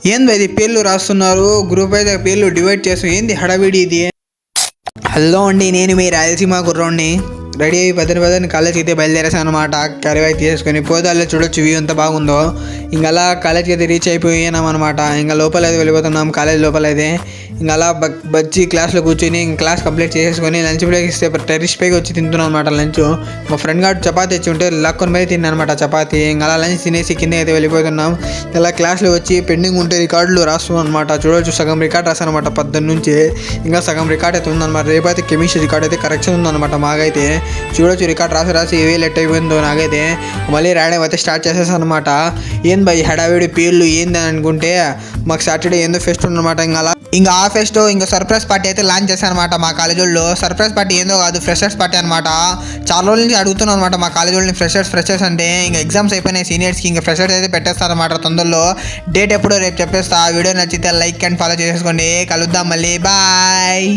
ఏంది ఇది పేర్లు రాస్తున్నారు, గ్రూప్ అయితే పేర్లు డివైడ్ చేస్తూ ఏంది హడావిడి ఇది? హలో అండి, నేను మీ రాయలసీమ కుర్రోడిని. రెడీ అయ్యి పదని కాలేజ్కి అయితే బయలుదేరేసాను అనమాట. క్యారీ బ్యాగ్ తీసుకొని పోదాల్లో చూడొచ్చు వ్యూ ఎంత బాగుందో. ఇంకా అలా కాలేజ్కి అయితే రీచ్ అయిపోయినాం అనమాట. ఇంకా లోపల అయితే వెళ్ళిపోతున్నాం, కాలేజ్ లోపల అయితే. ఇంకా అలా బచ్చి క్లాస్లో కూర్చొని క్లాస్ కంప్లీట్ చేసేసుకొని లంచ్ బ్రేక్ ఇస్తే టెర్రస్ పైకి వచ్చి తింటున్నాం అనమాట లంచ్. మా ఫ్రెండ్ గారు చపాతీ తెచ్చి ఉంటే లాక్కొని మరీ తిన్నాను అనమాట చపాతీ. ఇంకా అలా లంచ్ తినేసి కింద అయితే వెళ్ళిపోతున్నాం. ఇలా క్లాస్లో వచ్చి పెండింగ్ ఉంటే రికార్డులు రాస్తున్నాం అనమాట. చూడొచ్చు సగం రికార్డ్ రాస్తాను అనమాట పొద్దున్న నుంచి. ఇంకా సగం రికార్డ్ అయితే ఉందన్నమాట. రేపైతే కెమిస్ట్రీ రికార్డ్ అయితే కరెక్షన్ ఉందన్నమాట మాకైతే. చూడొచ్చు రికార్డ్ రాసి ఏవే లెట్ అయిపోయిందో నాకైతే. మళ్ళీ రాయడం అయితే స్టార్ట్ చేసేసాను అనమాట. ఏంది బై హడావిడి పేర్లు ఏంది అని అనుకుంటే మాకు సాటర్డే ఏందో ఫెస్ట్ ఉందన్నమాట. ఇంకా ఆ ఫెస్ట్ ఇంకా సర్ప్రైజ్ పార్టీ అయితే లాంచ్ చేశాను అనమాట మా కాలేజ్ వాళ్ళు. సర్ప్రైజ్ పార్టీ ఏందో కాదు, ఫ్రెషర్స్ పార్టీ అనమాట. చాలా రోజుల నుంచి అడుగుతున్నాను అనమాట మా కాలేజ్ వాళ్ళని ఫ్రెషర్స్ అంటే. ఇంకా ఎగ్జామ్స్ అయిపోయినాయి సీనియర్స్కి, ఇంకా ఫ్రెషర్స్ అయితే పెట్టేస్తారనమాట తొందరలో. డేట్ ఎప్పుడో రేపు చెప్పేస్తా. వీడియో నచ్చితే లైక్ అండ్ ఫాలో చేసేసుకోండి. కలుద్దాం మళ్ళీ, బాయ్.